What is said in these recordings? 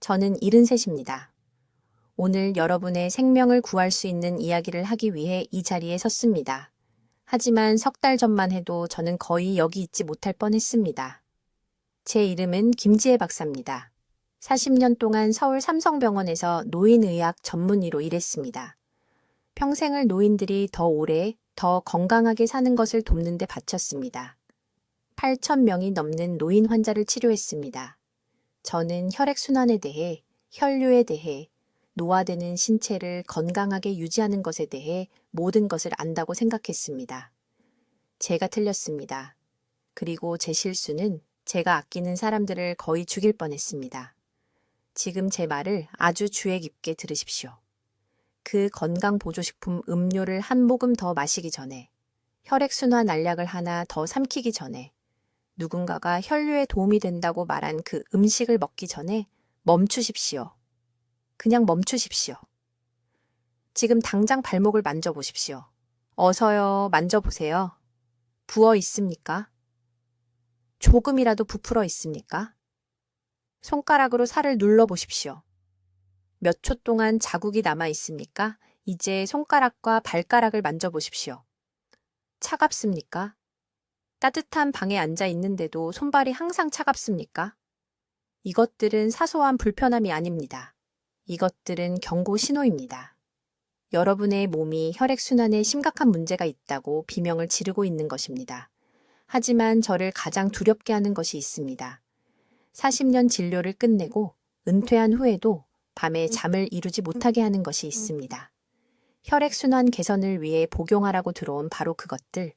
저는 73입니다. 오늘 여러분의 생명을 구할 수 있는 이야기를 하기 위해 이 자리에 섰습니다. 하지만 석 달 전만 해도 저는 거의 여기 있지 못할 뻔했습니다. 제 이름은 김지혜 박사입니다. 40년 동안 서울 삼성병원에서 노인의학 전문의로 일했습니다. 평생을 노인들이 더 오래, 더 건강하게 사는 것을 돕는 데 바쳤습니다. 8,000명이 넘는 노인 환자를 치료했습니다. 저는 혈액순환에 대해, 혈류에 대해, 노화되는 신체를 건강하게 유지하는 것에 대해 모든 것을 안다고 생각했습니다. 제가 틀렸습니다. 그리고 제 실수는 제가 아끼는 사람들을 거의 죽일 뻔했습니다. 지금 제 말을 아주 주의 깊게 들으십시오. 그 건강보조식품 음료를 한 모금 더 마시기 전에, 혈액순환 알약을 하나 더 삼키기 전에, 누군가가 혈류에 도움이 된다고 말한 그 음식을 먹기 전에 멈추십시오. 그냥 멈추십시오. 지금 당장 발목을 만져보십시오. 어서요, 만져보세요. 부어 있습니까? 조금이라도 부풀어 있습니까? 손가락으로 살을 눌러보십시오. 몇 초 동안 자국이 남아 있습니까? 이제 손가락과 발가락을 만져보십시오. 차갑습니까? 따뜻한 방에 앉아 있는데도 손발이 항상 차갑습니까? 이것들은 사소한 불편함이 아닙니다. 이것들은 경고 신호입니다. 여러분의 몸이 혈액순환에 심각한 문제가 있다고 비명을 지르고 있는 것입니다. 하지만 저를 가장 두렵게 하는 것이 있습니다. 40년 진료를 끝내고 은퇴한 후에도 밤에 잠을 이루지 못하게 하는 것이 있습니다. 혈액순환 개선을 위해 복용하라고 들어온 바로 그것들.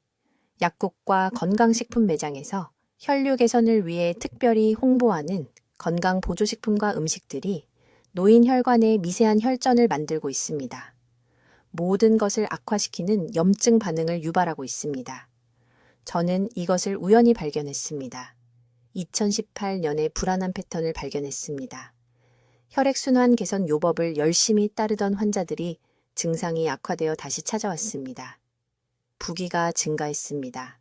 약국과 건강식품 매장에서 혈류 개선을 위해 특별히 홍보하는 건강보조식품과 음식들이 노인 혈관의 미세한 혈전을 만들고 있습니다. 모든 것을 악화시키는 염증 반응을 유발하고 있습니다. 저는 이것을 우연히 발견했습니다. 2018년에 불안한 패턴을 발견했습니다. 혈액순환 개선 요법을 열심히 따르던 환자들이 증상이 악화되어 다시 찾아왔습니다. 부기가 증가했습니다.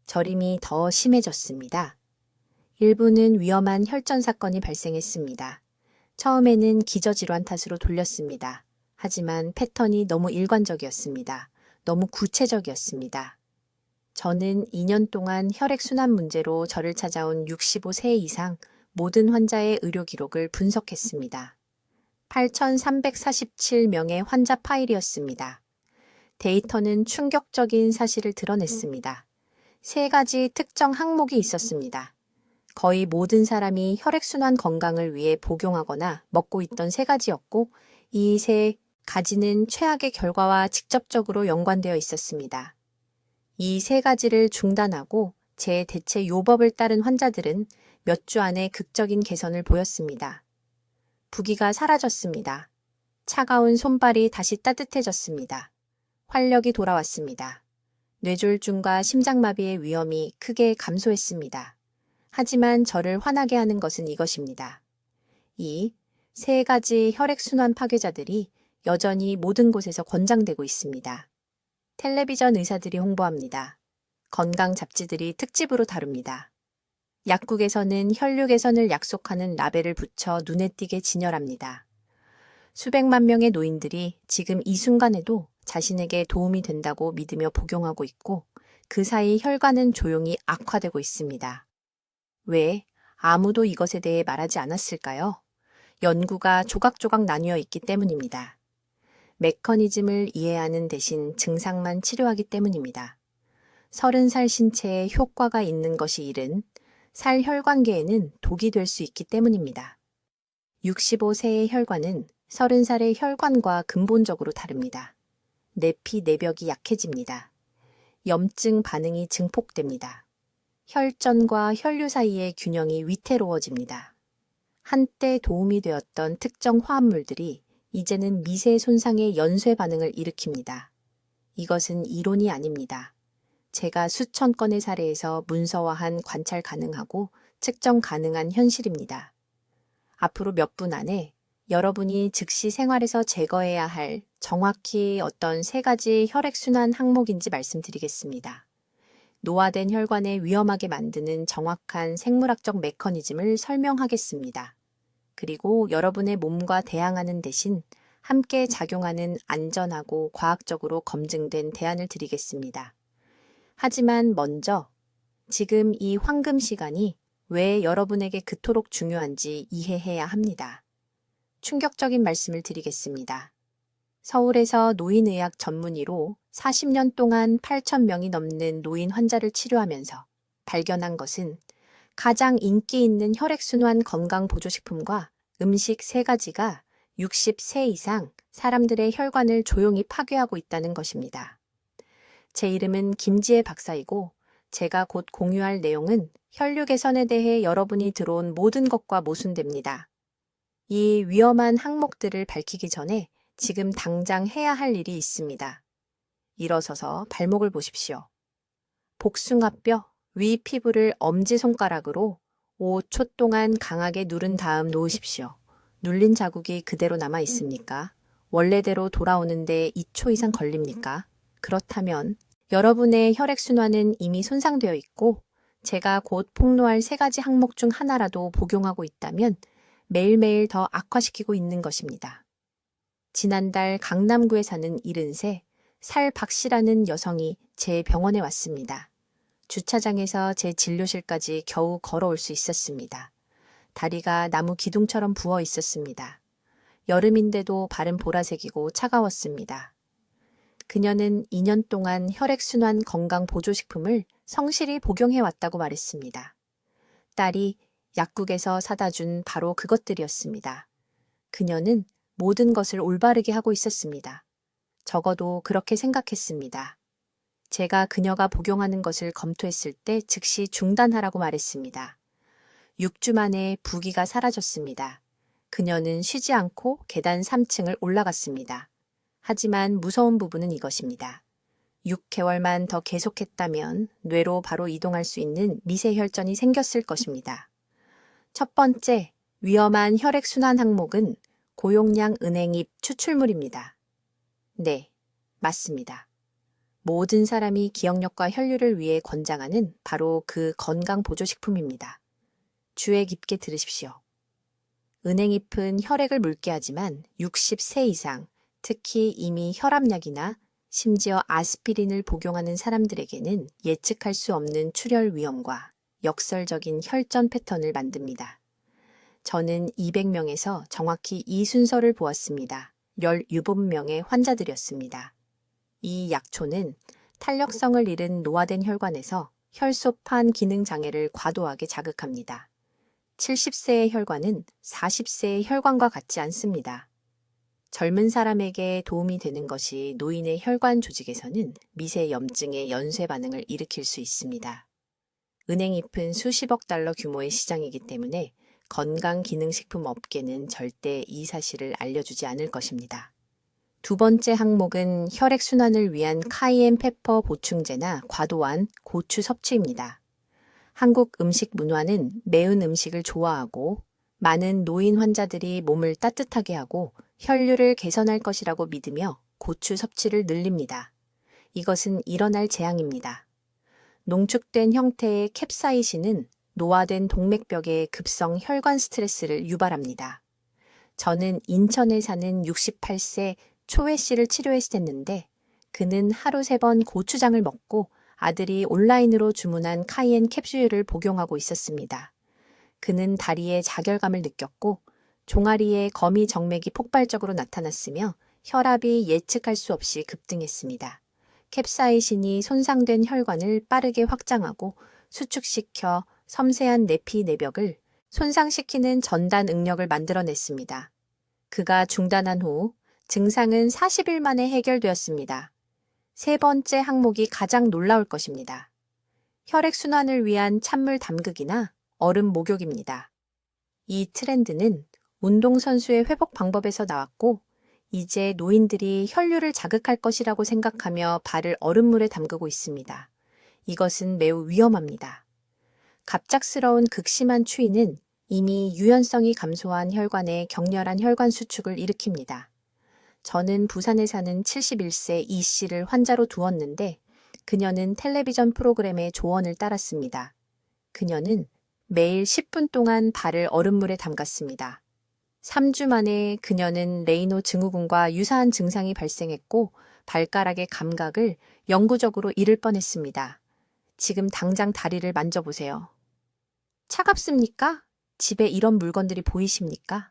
저림이 더 심해졌습니다. 일부는 위험한 혈전 사건이 발생했습니다. 처음에는 기저질환 탓으로 돌렸습니다. 하지만 패턴이 너무 일관적이었습니다. 너무 구체적이었습니다. 저는 2년 동안 혈액순환 문제로 저를 찾아온 65세 이상 모든 환자의 의료 기록을 분석했습니다. 8,347명의 환자 파일이었습니다. 데이터는 충격적인 사실을 드러냈습니다. 3가지 특정 항목이 있었습니다. 거의 모든 사람이 혈액순환 건강을 위해 복용하거나 먹고 있던 3가지였고 이 3가지는 최악의 결과와 직접적으로 연관되어 있었습니다. 이 3가지를 중단하고 제 대체 요법을 따른 환자들은 몇 주 안에 극적인 개선을 보였습니다. 부기가 사라졌습니다. 차가운 손발이 다시 따뜻해졌습니다. 활력이 돌아왔습니다. 뇌졸중과 심장마비의 위험이 크게 감소했습니다. 하지만 저를 화나게 하는 것은 이것입니다. 이 3가지 혈액순환 파괴자들이 여전히 모든 곳에서 권장되고 있습니다. 텔레비전 의사들이 홍보합니다. 건강 잡지들이 특집으로 다룹니다. 약국에서는 혈류 개선을 약속하는 라벨을 붙여 눈에 띄게 진열합니다. 수백만 명의 노인들이 지금 이 순간에도 자신에게 도움이 된다고 믿으며 복용하고 있고 그 사이 혈관은 조용히 악화되고 있습니다. 왜 아무도 이것에 대해 말하지 않았을까요? 연구가 조각조각 나뉘어 있기 때문입니다. 메커니즘을 이해하는 대신 증상만 치료하기 때문입니다. 30살 신체에 효과가 있는 것이 잃은 살 혈관계에는 독이 될 수 있기 때문입니다. 65세의 혈관은 30살의 혈관과 근본적으로 다릅니다. 내피 내벽이 약해집니다. 염증 반응이 증폭됩니다. 혈전과 혈류 사이의 균형이 위태로워집니다. 한때 도움이 되었던 특정 화합물들이 이제는 미세 손상의 연쇄 반응을 일으킵니다. 이것은 이론이 아닙니다. 제가 수천 건의 사례에서 문서화한 관찰 가능하고 측정 가능한 현실입니다. 앞으로 몇 분 안에 여러분이 즉시 생활에서 제거해야 할 정확히 어떤 3가지 혈액순환 항목인지 말씀드리겠습니다. 노화된 혈관을 위험하게 만드는 정확한 생물학적 메커니즘을 설명하겠습니다. 그리고 여러분의 몸과 대항하는 대신 함께 작용하는 안전하고 과학적으로 검증된 대안을 드리겠습니다. 하지만 먼저 지금 이 황금 시간이 왜 여러분에게 그토록 중요한지 이해해야 합니다. 충격적인 말씀을 드리겠습니다. 서울에서 노인의학 전문의로 40년 동안 8,000명이 넘는 노인 환자를 치료하면서 발견한 것은 가장 인기 있는 혈액순환 건강보조식품과 음식 3가지가 60세 이상 사람들의 혈관을 조용히 파괴하고 있다는 것입니다. 제 이름은 김지혜 박사이고 제가 곧 공유할 내용은 혈류 개선에 대해 여러분이 들어온 모든 것과 모순됩니다. 이 위험한 항목들을 밝히기 전에 지금 당장 해야 할 일이 있습니다. 일어서서 발목을 보십시오. 복숭아뼈 위 피부를 엄지손가락으로 5초 동안 강하게 누른 다음 놓으십시오. 눌린 자국이 그대로 남아 있습니까? 원래대로 돌아오는데 2초 이상 걸립니까? 그렇다면 여러분의 혈액순환은 이미 손상되어 있고 제가 곧 폭로할 3가지 항목 중 하나라도 복용하고 있다면 매일매일 더 악화시키고 있는 것입니다. 지난달 강남구에 사는 70세 살박씨라는 여성이 제 병원에 왔습니다. 주차장에서 제 진료실까지 겨우 걸어올 수 있었습니다. 다리가 나무 기둥처럼 부어 있었습니다. 여름인데도 발은 보라색이고 차가웠습니다. 그녀는 2년 동안 혈액순환 건강보조식품을 성실히 복용해왔다고 말했습니다. 딸이 약국에서 사다 준 바로 그것들이었습니다. 그녀는 모든 것을 올바르게 하고 있었습니다. 적어도 그렇게 생각했습니다. 제가 그녀가 복용하는 것을 검토했을 때 즉시 중단하라고 말했습니다. 6주 만에 부기가 사라졌습니다. 그녀는 쉬지 않고 계단 3층을 올라갔습니다. 하지만 무서운 부분은 이것입니다. 6개월만 더 계속했다면 뇌로 바로 이동할 수 있는 미세혈전이 생겼을 것입니다. 첫 번째, 위험한 혈액순환 항목은 고용량 은행잎 추출물입니다. 네, 맞습니다. 모든 사람이 기억력과 혈류를 위해 권장하는 바로 그 건강보조식품입니다. 주의 깊게 들으십시오. 은행잎은 혈액을 묽게 하지만 60세 이상, 특히 이미 혈압약이나 심지어 아스피린을 복용하는 사람들에게는 예측할 수 없는 출혈 위험과 역설적인 혈전 패턴을 만듭니다. 저는 200명에서 정확히 이 순서를 보았습니다. 17명의 환자들이었습니다. 이 약초는 탄력성을 잃은 노화된 혈관에서 혈소판 기능 장애를 과도하게 자극합니다. 70세의 혈관은 40세의 혈관과 같지 않습니다. 젊은 사람에게 도움이 되는 것이 노인의 혈관 조직에서는 미세 염증의 연쇄 반응을 일으킬 수 있습니다. 은행잎은 수십억 달러 규모의 시장이기 때문에 건강기능식품 업계는 절대 이 사실을 알려주지 않을 것입니다. 두 번째 항목은 혈액순환을 위한 카이엔 페퍼 보충제나 과도한 고추 섭취입니다. 한국 음식 문화는 매운 음식을 좋아하고 많은 노인 환자들이 몸을 따뜻하게 하고 혈류를 개선할 것이라고 믿으며 고추 섭취를 늘립니다. 이것은 일어날 재앙입니다. 농축된 형태의 캡사이신은 노화된 동맥벽에 급성 혈관 스트레스를 유발합니다. 저는 인천에 사는 68세 초회 씨를 치료했었는데 그는 하루 3번 고추장을 먹고 아들이 온라인으로 주문한 카이엔 캡슐을 복용하고 있었습니다. 그는 다리에 자결감을 느꼈고 종아리에 거미 정맥이 폭발적으로 나타났으며 혈압이 예측할 수 없이 급등했습니다. 캡사이신이 손상된 혈관을 빠르게 확장하고 수축시켜 섬세한 내피 내벽을 손상시키는 전단 응력을 만들어냈습니다. 그가 중단한 후 증상은 40일 만에 해결되었습니다. 세 번째 항목이 가장 놀라울 것입니다. 혈액순환을 위한 찬물 담그기나 얼음 목욕입니다. 이 트렌드는 운동선수의 회복 방법에서 나왔고 이제 노인들이 혈류를 자극할 것이라고 생각하며 발을 얼음물에 담그고 있습니다. 이것은 매우 위험합니다. 갑작스러운 극심한 추위는 이미 유연성이 감소한 혈관에 격렬한 혈관 수축을 일으킵니다. 저는 부산에 사는 71세 이 씨를 환자로 두었는데 그녀는 텔레비전 프로그램의 조언을 따랐습니다. 그녀는 매일 10분 동안 발을 얼음물에 담갔습니다. 3주 만에 그녀는 레이노 증후군과 유사한 증상이 발생했고 발가락의 감각을 영구적으로 잃을 뻔했습니다. 지금 당장 다리를 만져보세요. 차갑습니까? 집에 이런 물건들이 보이십니까?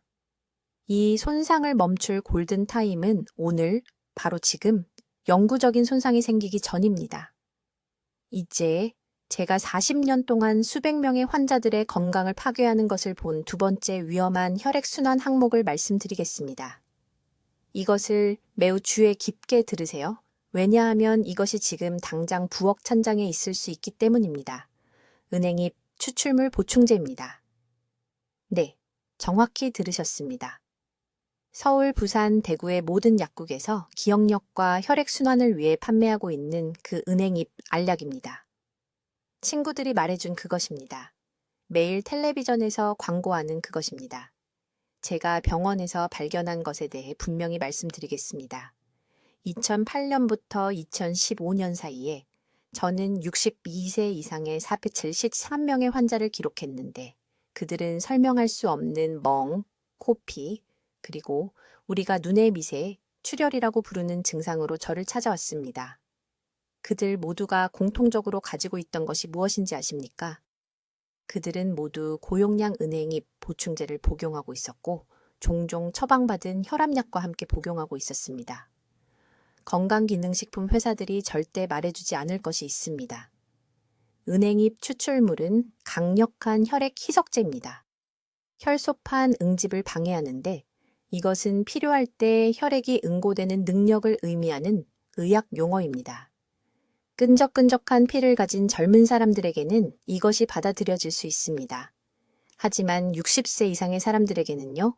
이 손상을 멈출 골든타임은 오늘, 바로 지금, 영구적인 손상이 생기기 전입니다. 이제 제가 40년 동안 수백 명의 환자들의 건강을 파괴하는 것을 본 두 번째 위험한 혈액순환 항목을 말씀드리겠습니다. 이것을 매우 주의 깊게 들으세요. 왜냐하면 이것이 지금 당장 부엌 찬장에 있을 수 있기 때문입니다. 은행잎 추출물 보충제입니다. 네, 정확히 들으셨습니다. 서울, 부산, 대구의 모든 약국에서 기억력과 혈액순환을 위해 판매하고 있는 그 은행잎 알약입니다. 친구들이 말해준 그것입니다. 매일 텔레비전에서 광고하는 그것입니다. 제가 병원에서 발견한 것에 대해 분명히 말씀드리겠습니다. 2008년부터 2015년 사이에 저는 62세 이상의 473명의 환자를 기록했는데 그들은 설명할 수 없는 멍, 코피, 그리고 우리가 눈의 미세, 출혈이라고 부르는 증상으로 저를 찾아왔습니다. 그들 모두가 공통적으로 가지고 있던 것이 무엇인지 아십니까? 그들은 모두 고용량 은행잎 보충제를 복용하고 있었고 종종 처방받은 혈압약과 함께 복용하고 있었습니다. 건강기능식품 회사들이 절대 말해주지 않을 것이 있습니다. 은행잎 추출물은 강력한 혈액 희석제입니다. 혈소판 응집을 방해하는데 이것은 필요할 때 혈액이 응고되는 능력을 의미하는 의학 용어입니다. 끈적끈적한 피를 가진 젊은 사람들에게는 이것이 받아들여질 수 있습니다. 하지만 60세 이상의 사람들에게는요,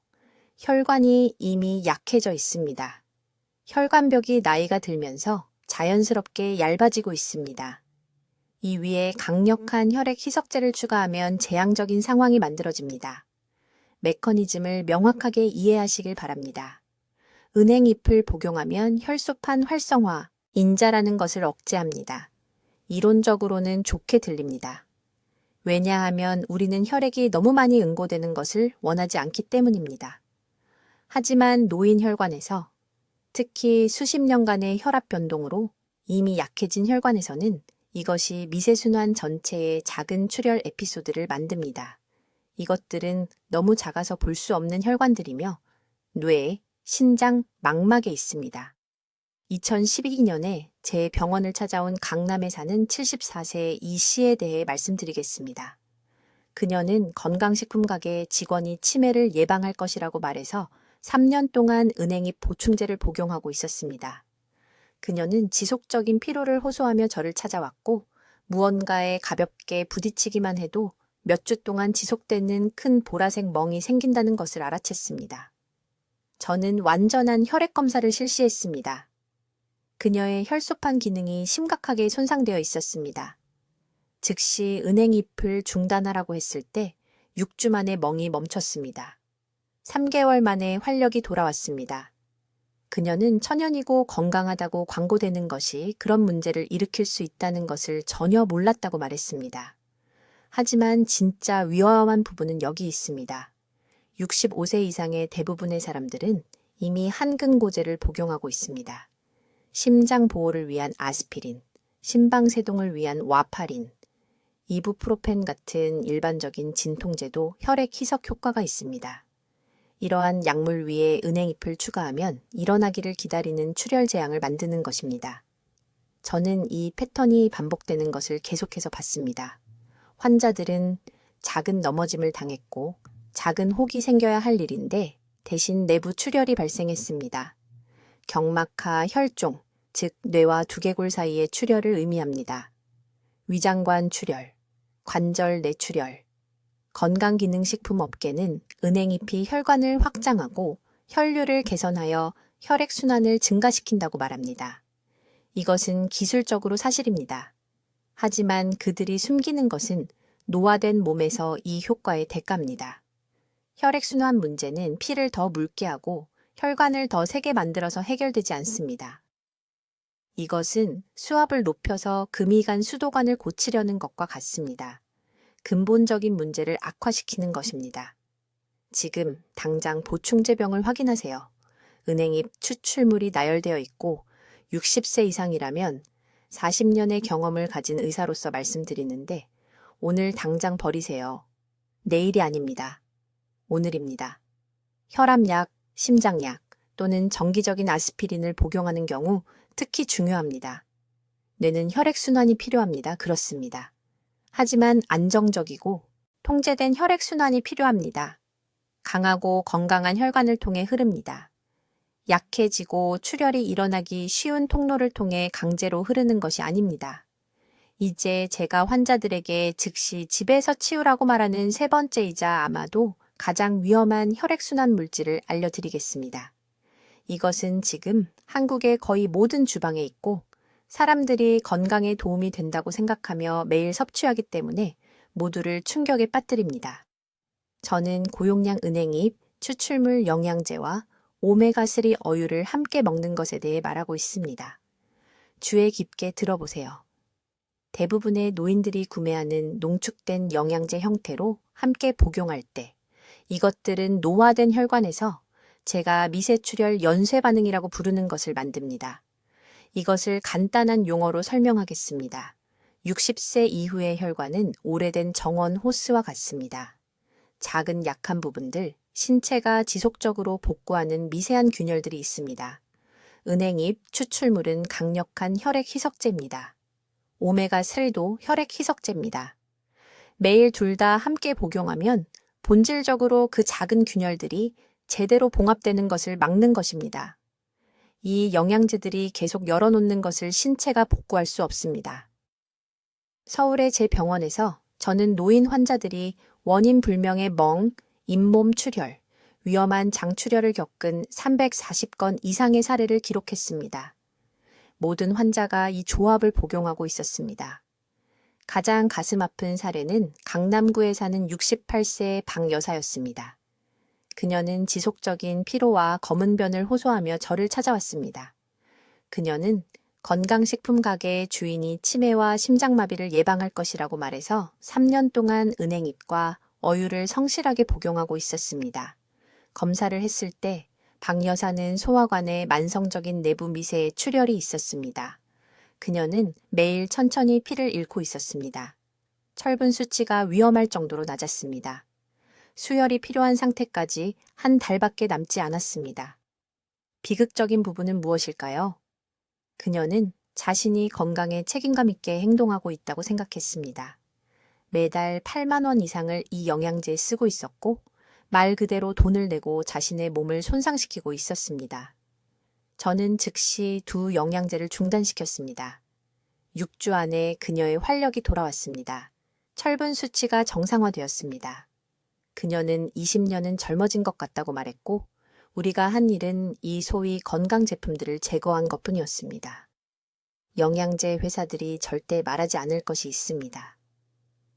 혈관이 이미 약해져 있습니다. 혈관벽이 나이가 들면서 자연스럽게 얇아지고 있습니다. 이 위에 강력한 혈액 희석제를 추가하면 재앙적인 상황이 만들어집니다. 메커니즘을 명확하게 이해하시길 바랍니다. 은행잎을 복용하면 혈소판 활성화, 인자라는 것을 억제합니다. 이론적으로는 좋게 들립니다. 왜냐하면 우리는 혈액이 너무 많이 응고되는 것을 원하지 않기 때문입니다. 하지만 노인 혈관에서, 특히 수십 년간의 혈압 변동으로 이미 약해진 혈관에서는 이것이 미세순환 전체의 작은 출혈 에피소드를 만듭니다. 이것들은 너무 작아서 볼 수 없는 혈관들이며 뇌, 신장, 망막에 있습니다. 2012년에 제 병원을 찾아온 강남에 사는 74세 이 씨에 대해 말씀드리겠습니다. 그녀는 건강식품 가게 직원이 치매를 예방할 것이라고 말해서 3년 동안 은행잎 보충제를 복용하고 있었습니다. 그녀는 지속적인 피로를 호소하며 저를 찾아왔고 무언가에 가볍게 부딪히기만 해도 몇 주 동안 지속되는 큰 보라색 멍이 생긴다는 것을 알아챘습니다. 저는 완전한 혈액 검사를 실시했습니다. 그녀의 혈소판 기능이 심각하게 손상되어 있었습니다. 즉시 은행잎을 중단하라고 했을 때 6주 만에 멍이 멈췄습니다. 3개월 만에 활력이 돌아왔습니다. 그녀는 천연이고 건강하다고 광고되는 것이 그런 문제를 일으킬 수 있다는 것을 전혀 몰랐다고 말했습니다. 하지만 진짜 위험한 부분은 여기 있습니다. 65세 이상의 대부분의 사람들은 이미 한근고제를 복용하고 있습니다. 심장 보호를 위한 아스피린, 심방세동을 위한 와파린, 이부프로펜 같은 일반적인 진통제도 혈액 희석 효과가 있습니다. 이러한 약물 위에 은행잎을 추가하면 일어나기를 기다리는 출혈 재앙을 만드는 것입니다. 저는 이 패턴이 반복되는 것을 계속해서 봤습니다. 환자들은 작은 넘어짐을 당했고 작은 혹이 생겨야 할 일인데 대신 내부 출혈이 발생했습니다. 경막하 혈종, 즉 뇌와 두개골 사이의 출혈을 의미합니다. 위장관 출혈, 관절 내출혈, 건강기능식품 업계는 은행잎이 혈관을 확장하고 혈류를 개선하여 혈액순환을 증가시킨다고 말합니다. 이것은 기술적으로 사실입니다. 하지만 그들이 숨기는 것은 노화된 몸에서 이 효과의 대가입니다. 혈액순환 문제는 피를 더 묽게 하고 혈관을 더 세게 만들어서 해결되지 않습니다. 이것은 수압을 높여서 금이 간 수도관을 고치려는 것과 같습니다. 근본적인 문제를 악화시키는 것입니다. 지금 당장 보충제병을 확인하세요. 은행잎 추출물이 나열되어 있고 60세 이상이라면 40년의 경험을 가진 의사로서 말씀드리는데 오늘 당장 버리세요. 내일이 아닙니다. 오늘입니다. 혈압약, 심장약 또는 정기적인 아스피린을 복용하는 경우 특히 중요합니다. 뇌는 혈액순환이 필요합니다. 그렇습니다. 하지만 안정적이고 통제된 혈액순환이 필요합니다. 강하고 건강한 혈관을 통해 흐릅니다. 약해지고 출혈이 일어나기 쉬운 통로를 통해 강제로 흐르는 것이 아닙니다. 이제 제가 환자들에게 즉시 집에서 치우라고 말하는 세 번째이자 아마도 가장 위험한 혈액순환 물질을 알려드리겠습니다. 이것은 지금 한국의 거의 모든 주방에 있고 사람들이 건강에 도움이 된다고 생각하며 매일 섭취하기 때문에 모두를 충격에 빠뜨립니다. 저는 고용량 은행잎, 추출물 영양제와 오메가3 어유를 함께 먹는 것에 대해 말하고 있습니다. 주의 깊게 들어보세요. 대부분의 노인들이 구매하는 농축된 영양제 형태로 함께 복용할 때 이것들은 노화된 혈관에서 제가 미세출혈 연쇄 반응이라고 부르는 것을 만듭니다. 이것을 간단한 용어로 설명하겠습니다. 60세 이후의 혈관은 오래된 정원 호스와 같습니다. 작은 약한 부분들, 신체가 지속적으로 복구하는 미세한 균열들이 있습니다. 은행잎 추출물은 강력한 혈액 희석제입니다. 오메가3도 혈액 희석제입니다. 매일 둘 다 함께 복용하면 본질적으로 그 작은 균열들이 제대로 봉합되는 것을 막는 것입니다. 이 영양제들이 계속 열어놓는 것을 신체가 복구할 수 없습니다. 서울의 제 병원에서 저는 노인 환자들이 원인 불명의 멍, 잇몸 출혈, 위험한 장출혈을 겪은 340건 이상의 사례를 기록했습니다. 모든 환자가 이 조합을 복용하고 있었습니다. 가장 가슴 아픈 사례는 강남구에 사는 68세의 박 여사였습니다. 그녀는 지속적인 피로와 검은 변을 호소하며 저를 찾아왔습니다. 그녀는 건강식품 가게의 주인이 치매와 심장마비를 예방할 것이라고 말해서 3년 동안 은행잎과 어유를 성실하게 복용하고 있었습니다. 검사를 했을 때 박 여사는 소화관에 만성적인 내부 미세의 출혈이 있었습니다. 그녀는 매일 천천히 피를 잃고 있었습니다. 철분 수치가 위험할 정도로 낮았습니다. 수혈이 필요한 상태까지 한 달밖에 남지 않았습니다. 비극적인 부분은 무엇일까요? 그녀는 자신이 건강에 책임감 있게 행동하고 있다고 생각했습니다. 매달 8만 원 이상을 이 영양제에 쓰고 있었고 말 그대로 돈을 내고 자신의 몸을 손상시키고 있었습니다. 저는 즉시 두 영양제를 중단시켰습니다. 6주 안에 그녀의 활력이 돌아왔습니다. 철분 수치가 정상화되었습니다. 그녀는 20년은 젊어진 것 같다고 말했고 우리가 한 일은 이 소위 건강 제품들을 제거한 것뿐이었습니다. 영양제 회사들이 절대 말하지 않을 것이 있습니다.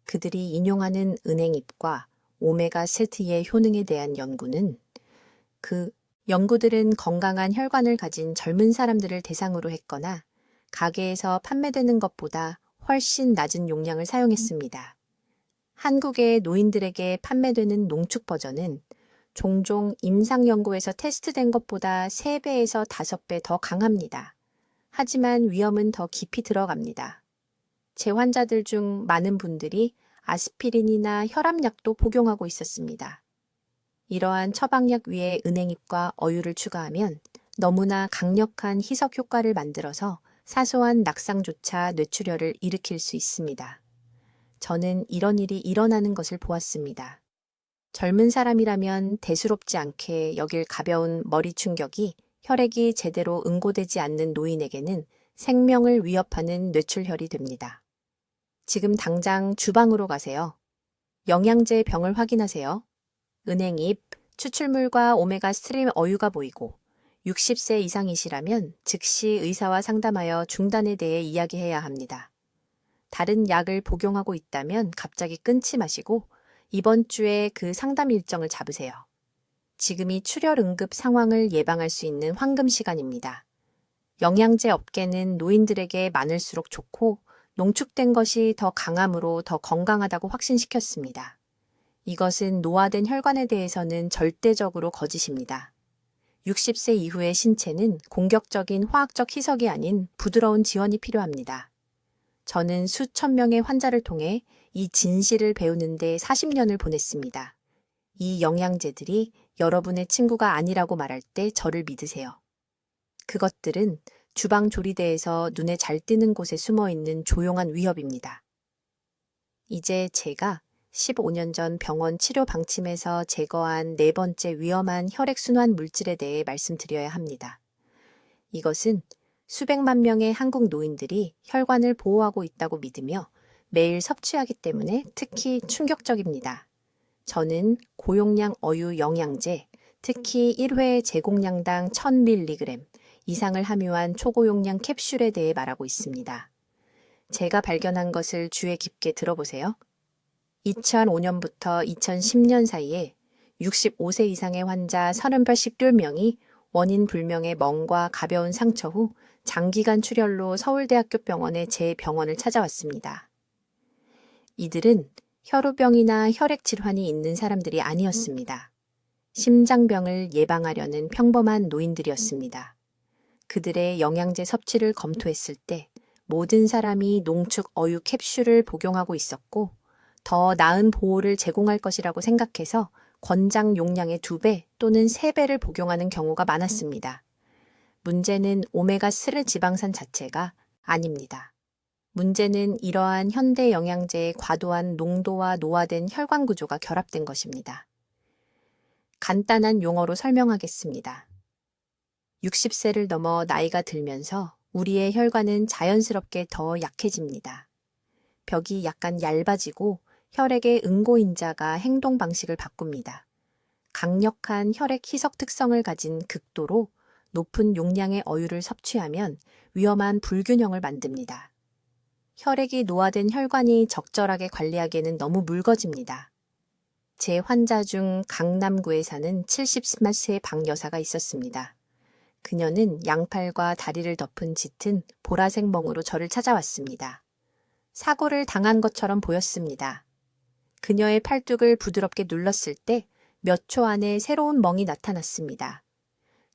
그들이 인용하는 은행잎과 오메가3의 효능에 대한 연구는 그 연구들은 건강한 혈관을 가진 젊은 사람들을 대상으로 했거나 가게에서 판매되는 것보다 훨씬 낮은 용량을 사용했습니다. 한국의 노인들에게 판매되는 농축 버전은 종종 임상 연구에서 테스트된 것보다 3배에서 5배 더 강합니다. 하지만 위험은 더 깊이 들어갑니다. 제 환자들 중 많은 분들이 아스피린이나 혈압약도 복용하고 있었습니다. 이러한 처방약 위에 은행잎과 어유를 추가하면 너무나 강력한 희석 효과를 만들어서 사소한 낙상조차 뇌출혈을 일으킬 수 있습니다. 저는 이런 일이 일어나는 것을 보았습니다. 젊은 사람이라면 대수롭지 않게 여길 가벼운 머리 충격이 혈액이 제대로 응고되지 않는 노인에게는 생명을 위협하는 뇌출혈이 됩니다. 지금 당장 주방으로 가세요. 영양제 병을 확인하세요. 은행잎, 추출물과 오메가3 어유가 보이고 60세 이상이시라면 즉시 의사와 상담하여 중단에 대해 이야기해야 합니다. 다른 약을 복용하고 있다면 갑자기 끊지 마시고 이번 주에 그 상담 일정을 잡으세요. 지금이 출혈 응급 상황을 예방할 수 있는 황금 시간입니다. 영양제 업계는 노인들에게 많을수록 좋고 농축된 것이 더 강함으로 더 건강하다고 확신시켰습니다. 이것은 노화된 혈관에 대해서는 절대적으로 거짓입니다. 60세 이후의 신체는 공격적인 화학적 희석이 아닌 부드러운 지원이 필요합니다. 저는 수천 명의 환자를 통해 이 진실을 배우는데 40년을 보냈습니다. 이 영양제들이 여러분의 친구가 아니라고 말할 때 저를 믿으세요. 그것들은 주방 조리대에서 눈에 잘 띄는 곳에 숨어 있는 조용한 위협입니다. 이제 제가 15년 전 병원 치료 방침에서 제거한 네 번째 위험한 혈액순환 물질에 대해 말씀드려야 합니다. 이것은 수백만 명의 한국 노인들이 혈관을 보호하고 있다고 믿으며 매일 섭취하기 때문에 특히 충격적입니다. 저는 고용량 어유 영양제, 특히 1회 제공량당 1000mg 이상을 함유한 초고용량 캡슐에 대해 말하고 있습니다. 제가 발견한 것을 주의 깊게 들어보세요. 2005년부터 2010년 사이에 65세 이상의 환자 38명이 원인 불명의 멍과 가벼운 상처 후 장기간 출혈로 서울대학교 병원의 제 병원을 찾아왔습니다. 이들은 혈우병이나 혈액 질환이 있는 사람들이 아니었습니다. 심장병을 예방하려는 평범한 노인들이었습니다. 그들의 영양제 섭취를 검토했을 때 모든 사람이 농축 어유 캡슐을 복용하고 있었고 더 나은 보호를 제공할 것이라고 생각해서 권장 용량의 2배 또는 3배를 복용하는 경우가 많았습니다. 문제는 오메가3 지방산 자체가 아닙니다. 문제는 이러한 현대 영양제의 과도한 농도와 노화된 혈관 구조가 결합된 것입니다. 간단한 용어로 설명하겠습니다. 60세를 넘어 나이가 들면서 우리의 혈관은 자연스럽게 더 약해집니다. 벽이 약간 얇아지고 혈액의 응고인자가 행동 방식을 바꿉니다. 강력한 혈액 희석 특성을 가진 극도로 높은 용량의 어유를 섭취하면 위험한 불균형을 만듭니다. 혈액이 노화된 혈관이 적절하게 관리하기에는 너무 묽어집니다. 제 환자 중 강남구에 사는 70세 박 여사가 있었습니다. 그녀는 양팔과 다리를 덮은 짙은 보라색 멍으로 저를 찾아왔습니다. 사고를 당한 것처럼 보였습니다. 그녀의 팔뚝을 부드럽게 눌렀을 때 몇 초 안에 새로운 멍이 나타났습니다.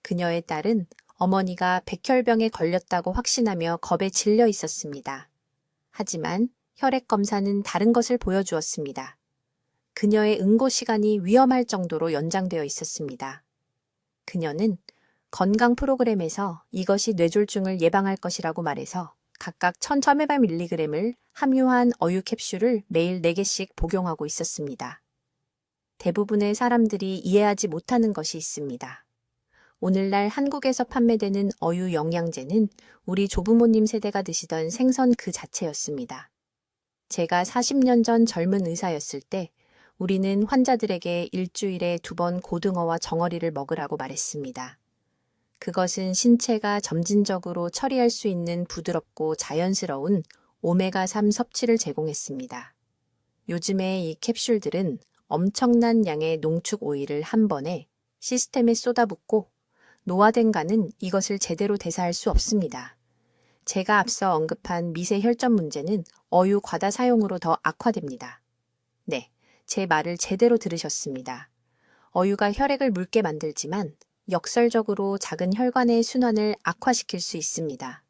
그녀의 딸은 어머니가 백혈병에 걸렸다고 확신하며 겁에 질려 있었습니다. 하지만 혈액 검사는 다른 것을 보여주었습니다. 그녀의 응고 시간이 위험할 정도로 연장되어 있었습니다. 그녀는 건강 프로그램에서 이것이 뇌졸중을 예방할 것이라고 말해서 각각 1100mg을 함유한 어유 캡슐을 매일 4개씩 복용하고 있었습니다. 대부분의 사람들이 이해하지 못하는 것이 있습니다. 오늘날 한국에서 판매되는 어유 영양제는 우리 조부모님 세대가 드시던 생선 그 자체였습니다. 제가 40년 전 젊은 의사였을 때 우리는 환자들에게 일주일에 2번 고등어와 정어리를 먹으라고 말했습니다. 그것은 신체가 점진적으로 처리할 수 있는 부드럽고 자연스러운 오메가3 섭취를 제공했습니다. 요즘의 이 캡슐들은 엄청난 양의 농축 오일을 한 번에 시스템에 쏟아붓고 노화된 간은 이것을 제대로 대사할 수 없습니다. 제가 앞서 언급한 미세 혈전 문제는 어유 과다 사용으로 더 악화됩니다. 네, 제 말을 제대로 들으셨습니다. 어유가 혈액을 묽게 만들지만 역설적으로 작은 혈관의 순환을 악화시킬 수 있습니다.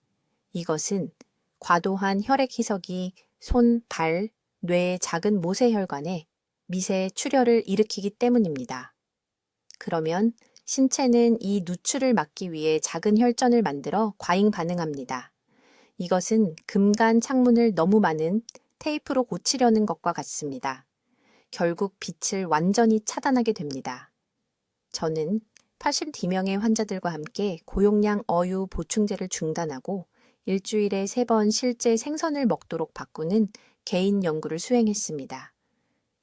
이것은 과도한 혈액 희석이 손, 발, 뇌의 작은 모세혈관에 미세 출혈을 일으키기 때문입니다. 그러면 신체는 이 누출을 막기 위해 작은 혈전을 만들어 과잉 반응합니다. 이것은 금간 창문을 너무 많은 테이프로 고치려는 것과 같습니다. 결국 빛을 완전히 차단하게 됩니다. 저는 82명의 환자들과 함께 고용량 어유 보충제를 중단하고 일주일에 3번 실제 생선을 먹도록 바꾸는 개인 연구를 수행했습니다.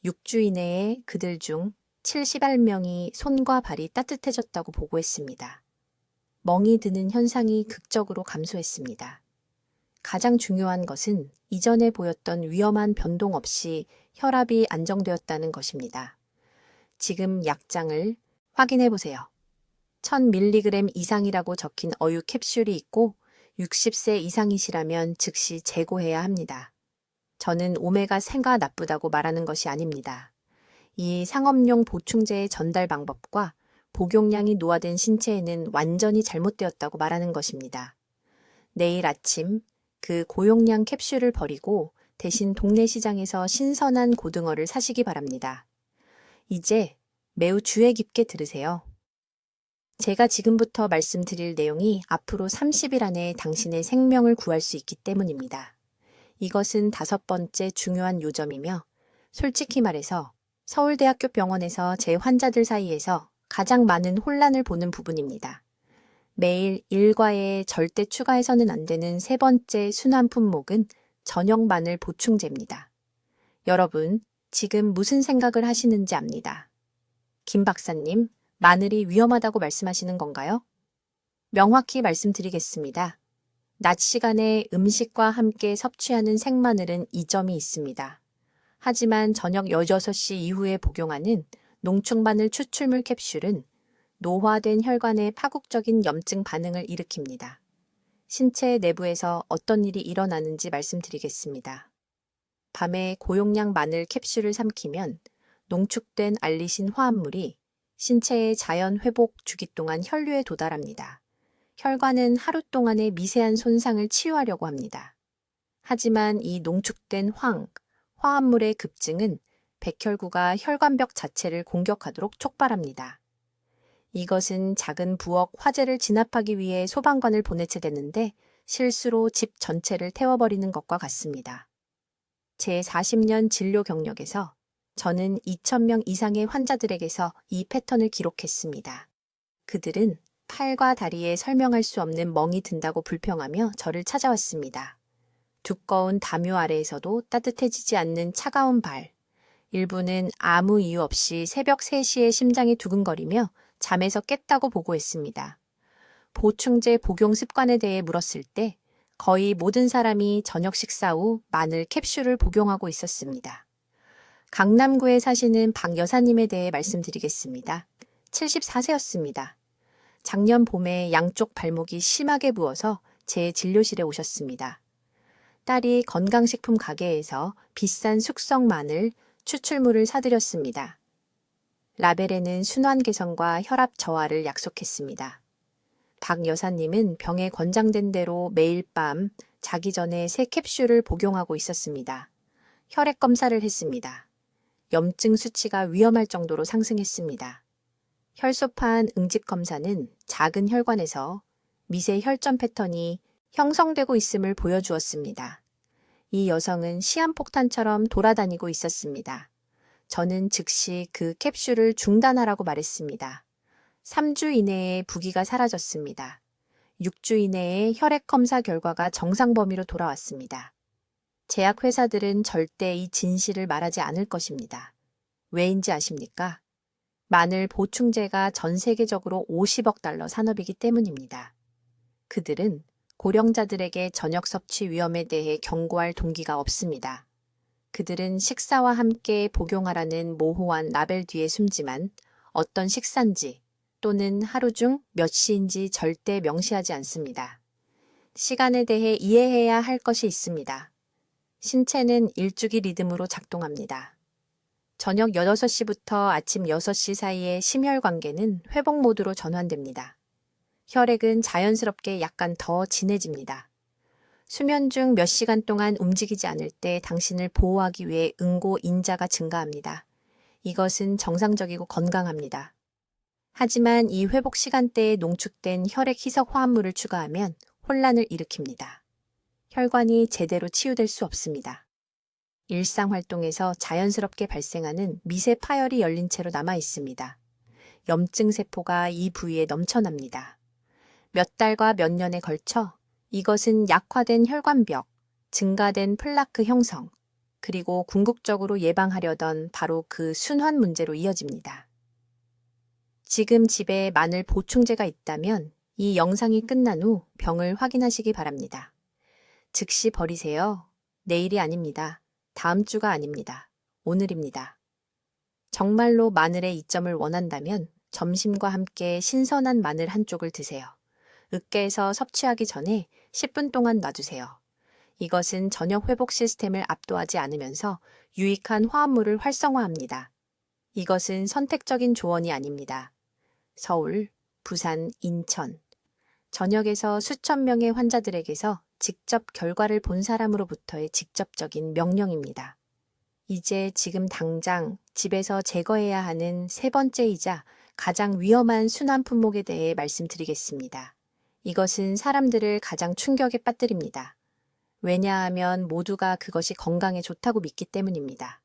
6주 이내에 그들 중 71명이 손과 발이 따뜻해졌다고 보고했습니다. 멍이 드는 현상이 극적으로 감소했습니다. 가장 중요한 것은 이전에 보였던 위험한 변동 없이 혈압이 안정되었다는 것입니다. 지금 약장을 확인해 보세요. 1000mg 이상이라고 적힌 어유 캡슐이 있고 60세 이상이시라면 즉시 재고해야 합니다. 저는 오메가3가 나쁘다고 말하는 것이 아닙니다. 이 상업용 보충제의 전달 방법과 복용량이 노화된 신체에는 완전히 잘못되었다고 말하는 것입니다. 내일 아침 그 고용량 캡슐을 버리고 대신 동네 시장에서 신선한 고등어를 사시기 바랍니다. 이제 매우 주의 깊게 들으세요. 제가 지금부터 말씀드릴 내용이 앞으로 30일 안에 당신의 생명을 구할 수 있기 때문입니다. 이것은 5번째 중요한 요점이며 솔직히 말해서 서울대학교 병원에서 제 환자들 사이에서 가장 많은 혼란을 보는 부분입니다. 매일 일과에 절대 추가해서는 안 되는 3번째 순환 품목은 저녁 마늘 보충제입니다. 여러분, 지금 무슨 생각을 하시는지 압니다. 김 박사님, 마늘이 위험하다고 말씀하시는 건가요? 명확히 말씀드리겠습니다. 낮 시간에 음식과 함께 섭취하는 생마늘은 이점이 있습니다. 하지만 저녁 6시 이후에 복용하는 농축마늘 추출물 캡슐은 노화된 혈관에 파국적인 염증 반응을 일으킵니다. 신체 내부에서 어떤 일이 일어나는지 말씀드리겠습니다. 밤에 고용량 마늘 캡슐을 삼키면 농축된 알리신 화합물이 신체의 자연 회복 주기 동안 혈류에 도달합니다. 혈관은 하루 동안의 미세한 손상을 치유하려고 합니다. 하지만 이 농축된 화합물의 급증은 백혈구가 혈관벽 자체를 공격하도록 촉발합니다. 이것은 작은 부엌 화재를 진압하기 위해 소방관을 보내체되는데 실수로 집 전체를 태워버리는 것과 같습니다. 제 40년 진료 경력에서 저는 2,000명 이상의 환자들에게서 이 패턴을 기록했습니다. 그들은 팔과 다리에 설명할 수 없는 멍이 든다고 불평하며 저를 찾아왔습니다. 두꺼운 담요 아래에서도 따뜻해지지 않는 차가운 발, 일부는 아무 이유 없이 새벽 3시에 심장이 두근거리며 잠에서 깼다고 보고했습니다. 보충제 복용 습관에 대해 물었을 때 거의 모든 사람이 저녁 식사 후 마늘 캡슐을 복용하고 있었습니다. 강남구에 사시는 박 여사님에 대해 말씀드리겠습니다. 74세였습니다. 작년 봄에 양쪽 발목이 심하게 부어서 제 진료실에 오셨습니다. 딸이 건강식품 가게에서 비싼 숙성 마늘, 추출물을 사들였습니다. 라벨에는 순환 개선과 혈압 저하를 약속했습니다. 박 여사님은 병에 권장된 대로 매일 밤 자기 전에 3캡슐을 복용하고 있었습니다. 혈액 검사를 했습니다. 염증 수치가 위험할 정도로 상승했습니다. 혈소판 응집 검사는 작은 혈관에서 미세 혈전 패턴이 형성되고 있음을 보여주었습니다. 이 여성은 시한폭탄처럼 돌아다니고 있었습니다. 저는 즉시 그 캡슐을 중단하라고 말했습니다. 3주 이내에 부기가 사라졌습니다. 6주 이내에 혈액 검사 결과가 정상 범위로 돌아왔습니다. 제약회사들은 절대 이 진실을 말하지 않을 것입니다. 왜인지 아십니까? 마늘 보충제가 전 세계적으로 50억 달러 산업이기 때문입니다. 그들은 고령자들에게 저녁 섭취 위험에 대해 경고할 동기가 없습니다. 그들은 식사와 함께 복용하라는 모호한 라벨 뒤에 숨지만 어떤 식사인지 또는 하루 중 몇 시인지 절대 명시하지 않습니다. 시간에 대해 이해해야 할 것이 있습니다. 신체는 일주기 리듬으로 작동합니다. 저녁 6시부터 아침 6시 사이의 심혈관계는 회복 모드로 전환됩니다. 혈액은 자연스럽게 약간 더 진해집니다. 수면 중 몇 시간 동안 움직이지 않을 때 당신을 보호하기 위해 응고 인자가 증가합니다. 이것은 정상적이고 건강합니다. 하지만 이 회복 시간대에 농축된 혈액 희석 화합물을 추가하면 혼란을 일으킵니다. 혈관이 제대로 치유될 수 없습니다. 일상 활동에서 자연스럽게 발생하는 미세 파열이 열린 채로 남아 있습니다. 염증 세포가 이 부위에 넘쳐납니다. 몇 달과 몇 년에 걸쳐 이것은 약화된 혈관벽, 증가된 플라크 형성, 그리고 궁극적으로 예방하려던 바로 그 순환 문제로 이어집니다. 지금 집에 마늘 보충제가 있다면 이 영상이 끝난 후 병을 확인하시기 바랍니다. 즉시 버리세요. 내일이 아닙니다. 다음 주가 아닙니다. 오늘입니다. 정말로 마늘의 이점을 원한다면 점심과 함께 신선한 마늘 한 쪽을 드세요. 으깨서 섭취하기 전에 10분 동안 놔두세요. 이것은 저녁 회복 시스템을 압도하지 않으면서 유익한 화합물을 활성화합니다. 이것은 선택적인 조언이 아닙니다. 서울, 부산, 인천. 전역에서 수천 명의 환자들에게서 직접 결과를 본 사람으로부터의 직접적인 명령입니다. 이제 지금 당장 집에서 제거해야 하는 세 번째이자 가장 위험한 순환 품목에 대해 말씀드리겠습니다. 이것은 사람들을 가장 충격에 빠뜨립니다. 왜냐하면 모두가 그것이 건강에 좋다고 믿기 때문입니다.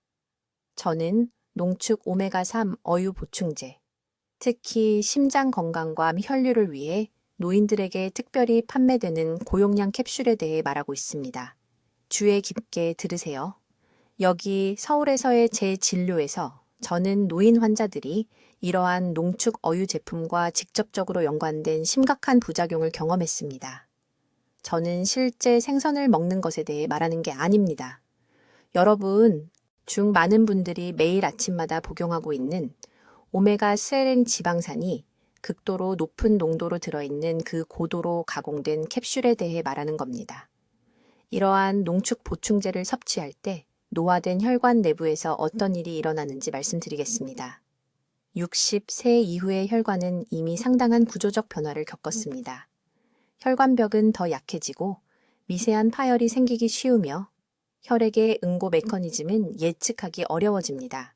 저는 농축 오메가3 어유 보충제, 특히 심장 건강과 혈류를 위해 노인들에게 특별히 판매되는 고용량 캡슐에 대해 말하고 있습니다. 주의 깊게 들으세요. 여기 서울에서의 제 진료에서 저는 노인 환자들이 이러한 농축 어유 제품과 직접적으로 연관된 심각한 부작용을 경험했습니다. 저는 실제 생선을 먹는 것에 대해 말하는 게 아닙니다. 여러분 중 많은 분들이 매일 아침마다 복용하고 있는 오메가3 지방산이 극도로 높은 농도로 들어있는 그 고도로 가공된 캡슐에 대해 말하는 겁니다. 이러한 농축 보충제를 섭취할 때 노화된 혈관 내부에서 어떤 일이 일어나는지 말씀드리겠습니다. 60세 이후의 혈관은 이미 상당한 구조적 변화를 겪었습니다. 혈관벽은 더 약해지고 미세한 파열이 생기기 쉬우며 혈액의 응고 메커니즘은 예측하기 어려워집니다.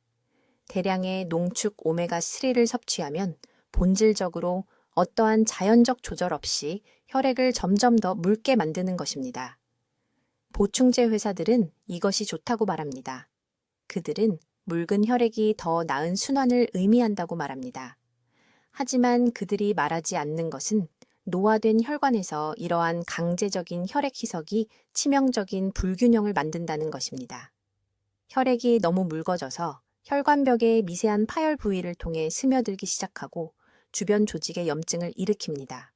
대량의 농축 오메가3를 섭취하면 본질적으로 어떠한 자연적 조절 없이 혈액을 점점 더 묽게 만드는 것입니다. 보충제 회사들은 이것이 좋다고 말합니다. 그들은 묽은 혈액이 더 나은 순환을 의미한다고 말합니다. 하지만 그들이 말하지 않는 것은 노화된 혈관에서 이러한 강제적인 혈액 희석이 치명적인 불균형을 만든다는 것입니다. 혈액이 너무 묽어져서 혈관벽의 미세한 파열 부위를 통해 스며들기 시작하고 주변 조직의 염증을 일으킵니다.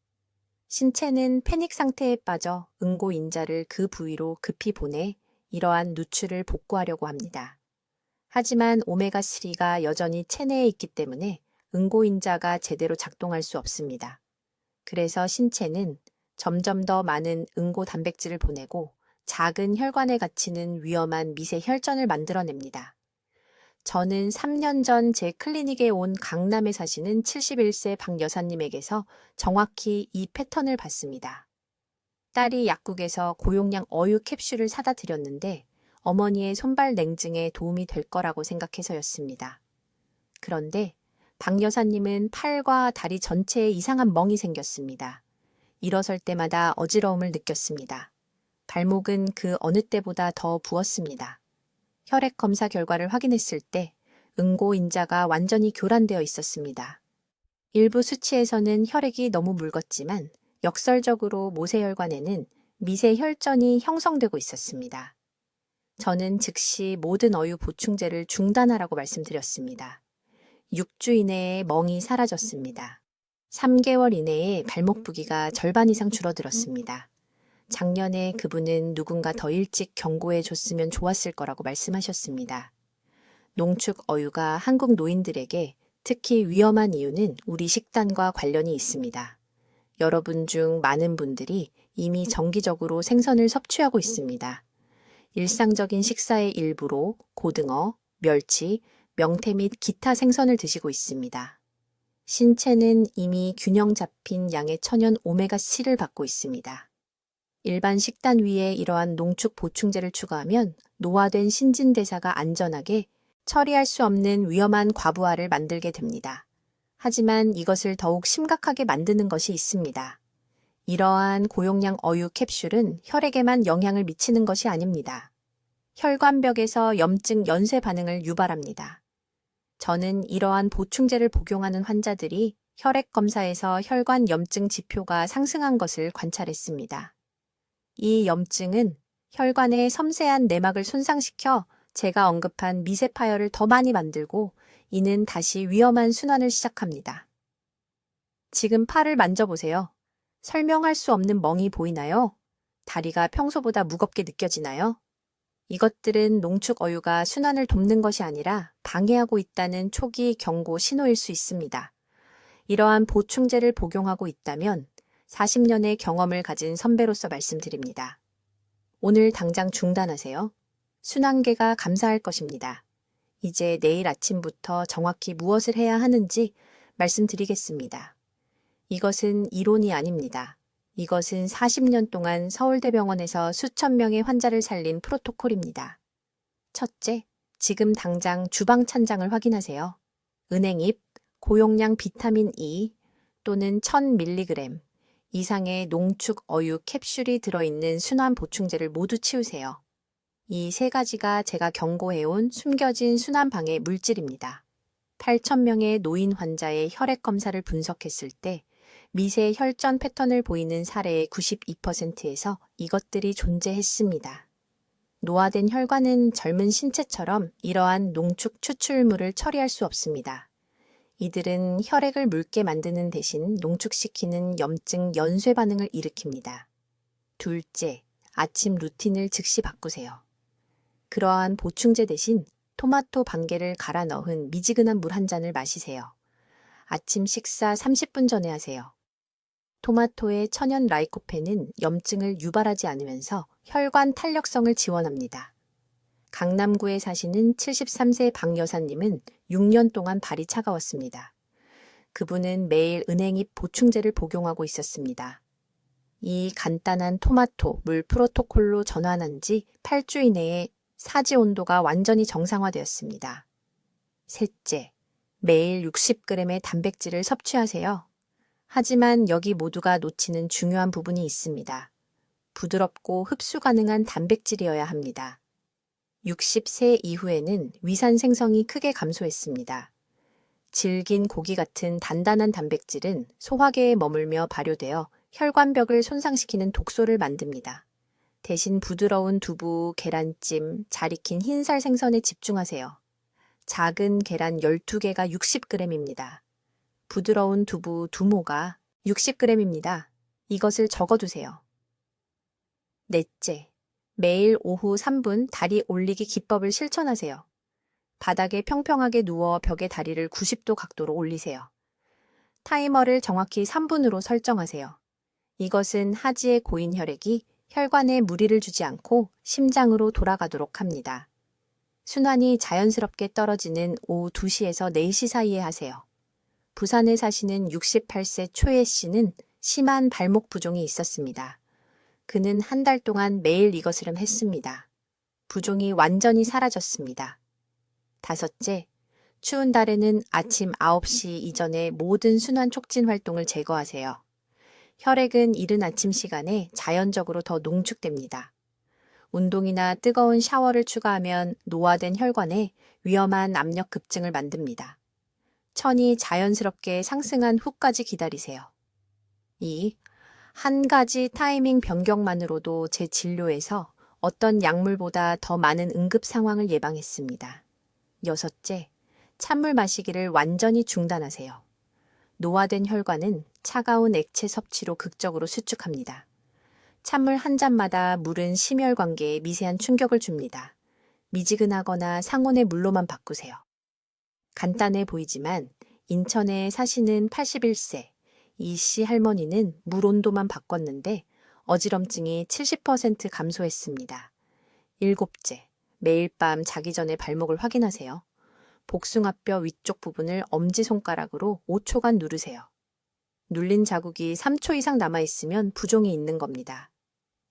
신체는 패닉 상태에 빠져 응고인자를 그 부위로 급히 보내 이러한 누출을 복구하려고 합니다. 하지만 오메가3가 여전히 체내에 있기 때문에 응고인자가 제대로 작동할 수 없습니다. 그래서 신체는 점점 더 많은 응고 단백질을 보내고 작은 혈관에 갇히는 위험한 미세 혈전을 만들어냅니다. 저는 3년 전 제 클리닉에 온 강남에 사시는 71세 박 여사님에게서 정확히 이 패턴을 봤습니다. 딸이 약국에서 고용량 어유 캡슐을 사다 드렸는데 어머니의 손발 냉증에 도움이 될 거라고 생각해서였습니다. 그런데 박 여사님은 팔과 다리 전체에 이상한 멍이 생겼습니다. 일어설 때마다 어지러움을 느꼈습니다. 발목은 그 어느 때보다 더 부었습니다. 혈액 검사 결과를 확인했을 때 응고인자가 완전히 교란되어 있었습니다. 일부 수치에서는 혈액이 너무 묽었지만 역설적으로 모세혈관에는 미세혈전이 형성되고 있었습니다. 저는 즉시 모든 어유 보충제를 중단하라고 말씀드렸습니다. 6주 이내에 멍이 사라졌습니다. 3개월 이내에 발목 부기가 절반 이상 줄어들었습니다. 작년에 그분은 누군가 더 일찍 경고해 줬으면 좋았을 거라고 말씀하셨습니다. 농축 어유가 한국 노인들에게 특히 위험한 이유는 우리 식단과 관련이 있습니다. 여러분 중 많은 분들이 이미 정기적으로 생선을 섭취하고 있습니다. 일상적인 식사의 일부로 고등어, 멸치, 명태 및 기타 생선을 드시고 있습니다. 신체는 이미 균형 잡힌 양의 천연 오메가3를 받고 있습니다. 일반 식단 위에 이러한 농축 보충제를 추가하면 노화된 신진대사가 안전하게 처리할 수 없는 위험한 과부하를 만들게 됩니다. 하지만 이것을 더욱 심각하게 만드는 것이 있습니다. 이러한 고용량 어유 캡슐은 혈액에만 영향을 미치는 것이 아닙니다. 혈관벽에서 염증 연쇄 반응을 유발합니다. 저는 이러한 보충제를 복용하는 환자들이 혈액 검사에서 혈관 염증 지표가 상승한 것을 관찰했습니다. 이 염증은 혈관의 섬세한 내막을 손상시켜 제가 언급한 미세 파열을 더 많이 만들고 이는 다시 위험한 순환을 시작합니다. 지금 팔을 만져보세요. 설명할 수 없는 멍이 보이나요? 다리가 평소보다 무겁게 느껴지나요? 이것들은 농축 어유가 순환을 돕는 것이 아니라 방해하고 있다는 초기 경고 신호일 수 있습니다. 이러한 보충제를 복용하고 있다면 40년의 경험을 가진 선배로서 말씀드립니다. 오늘 당장 중단하세요. 순환계가 감사할 것입니다. 이제 내일 아침부터 정확히 무엇을 해야 하는지 말씀드리겠습니다. 이것은 이론이 아닙니다. 이것은 40년 동안 서울대병원에서 수천 명의 환자를 살린 프로토콜입니다. 첫째, 지금 당장 주방 찬장을 확인하세요. 은행잎, 고용량 비타민 E 또는 1000mg 이상의 농축 어유 캡슐이 들어있는 순환 보충제를 모두 치우세요. 이 세 가지가 제가 경고해온 숨겨진 순환 방해 물질입니다. 8,000명의 노인 환자의 혈액 검사를 분석했을 때 미세 혈전 패턴을 보이는 사례의 92%에서 이것들이 존재했습니다. 노화된 혈관은 젊은 신체처럼 이러한 농축 추출물을 처리할 수 없습니다. 이들은 혈액을 묽게 만드는 대신 농축시키는 염증 연쇄 반응을 일으킵니다. 둘째, 아침 루틴을 즉시 바꾸세요. 그러한 보충제 대신 토마토 반개를 갈아 넣은 미지근한 물 한 잔을 마시세요. 아침 식사 30분 전에 하세요. 토마토의 천연 라이코펜은 염증을 유발하지 않으면서 혈관 탄력성을 지원합니다. 강남구에 사시는 73세 박 여사님은 6년 동안 발이 차가웠습니다. 그분은 매일 은행잎 보충제를 복용하고 있었습니다. 이 간단한 토마토 물 프로토콜로 전환한 지 8주 이내에 사지 온도가 완전히 정상화되었습니다. 셋째, 매일 60g의 단백질을 섭취하세요. 하지만 여기 모두가 놓치는 중요한 부분이 있습니다. 부드럽고 흡수 가능한 단백질이어야 합니다. 60세 이후에는 위산 생성이 크게 감소했습니다. 질긴 고기 같은 단단한 단백질은 소화계에 머물며 발효되어 혈관벽을 손상시키는 독소를 만듭니다. 대신 부드러운 두부, 계란찜, 잘 익힌 흰살 생선에 집중하세요. 작은 계란 12개가 60g입니다. 부드러운 두부 2모가 60g입니다. 이것을 적어두세요. 넷째, 매일 오후 3분 다리 올리기 기법을 실천하세요. 바닥에 평평하게 누워 벽에 다리를 90도 각도로 올리세요. 타이머를 정확히 3분으로 설정하세요. 이것은 하지의 고인 혈액이 혈관에 무리를 주지 않고 심장으로 돌아가도록 합니다. 순환이 자연스럽게 떨어지는 오후 2시에서 4시 사이에 하세요. 부산에 사시는 68세 초혜 씨는 심한 발목 부종이 있었습니다. 그는 한 달 동안 매일 이것을 했습니다. 부종이 완전히 사라졌습니다. 다섯째, 추운 달에는 아침 9시 이전에 모든 순환 촉진 활동을 제거하세요. 혈액은 이른 아침 시간에 자연적으로 더 농축됩니다. 운동이나 뜨거운 샤워를 추가하면 노화된 혈관에 위험한 압력 급증을 만듭니다. 천이 자연스럽게 상승한 후까지 기다리세요. 2. 한 가지 타이밍 변경만으로도 제 진료에서 어떤 약물보다 더 많은 응급 상황을 예방했습니다. 여섯째, 찬물 마시기를 완전히 중단하세요. 노화된 혈관은 차가운 액체 섭취로 극적으로 수축합니다. 찬물 한 잔마다 물은 심혈관계에 미세한 충격을 줍니다. 미지근하거나 상온의 물로만 바꾸세요. 간단해 보이지만 인천에 사시는 81세 이 씨 할머니는 물 온도만 바꿨는데 어지럼증이 70% 감소했습니다. 일곱째, 매일 밤 자기 전에 발목을 확인하세요. 복숭아뼈 위쪽 부분을 엄지손가락으로 5초간 누르세요. 눌린 자국이 3초 이상 남아있으면 부종이 있는 겁니다.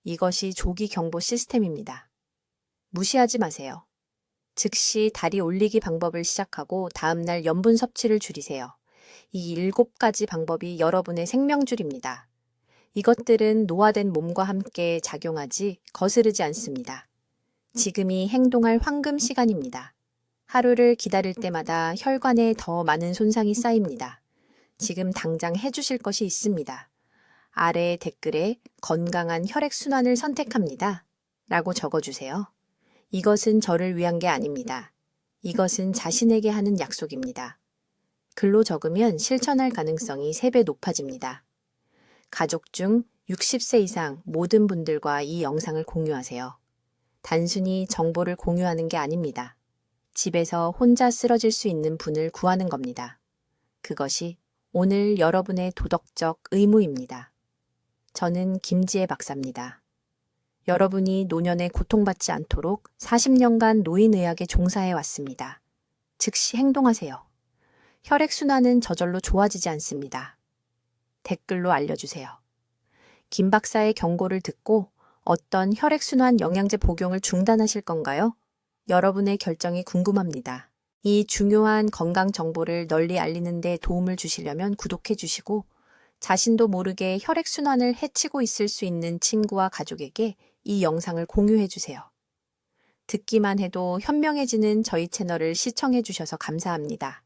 이것이 조기 경보 시스템입니다. 무시하지 마세요. 즉시 다리 올리기 방법을 시작하고 다음날 염분 섭취를 줄이세요. 이 7가지 방법이 여러분의 생명줄입니다. 이것들은 노화된 몸과 함께 작용하지 거스르지 않습니다. 지금이 행동할 황금 시간입니다. 하루를 기다릴 때마다 혈관에 더 많은 손상이 쌓입니다. 지금 당장 해주실 것이 있습니다. 아래 댓글에 건강한 혈액순환을 선택합니다. 라고 적어주세요. 이것은 저를 위한 게 아닙니다. 이것은 자신에게 하는 약속입니다. 글로 적으면 실천할 가능성이 3배 높아집니다. 가족 중 60세 이상 모든 분들과 이 영상을 공유하세요. 단순히 정보를 공유하는 게 아닙니다. 집에서 혼자 쓰러질 수 있는 분을 구하는 겁니다. 그것이 오늘 여러분의 도덕적 의무입니다. 저는 김지혜 박사입니다. 여러분이 노년에 고통받지 않도록 40년간 노인의학에 종사해 왔습니다. 즉시 행동하세요. 혈액순환은 저절로 좋아지지 않습니다. 댓글로 알려주세요. 김 박사의 경고를 듣고 어떤 혈액순환 영양제 복용을 중단하실 건가요? 여러분의 결정이 궁금합니다. 이 중요한 건강 정보를 널리 알리는 데 도움을 주시려면 구독해 주시고 자신도 모르게 혈액순환을 해치고 있을 수 있는 친구와 가족에게 이 영상을 공유해 주세요. 듣기만 해도 현명해지는 저희 채널을 시청해 주셔서 감사합니다.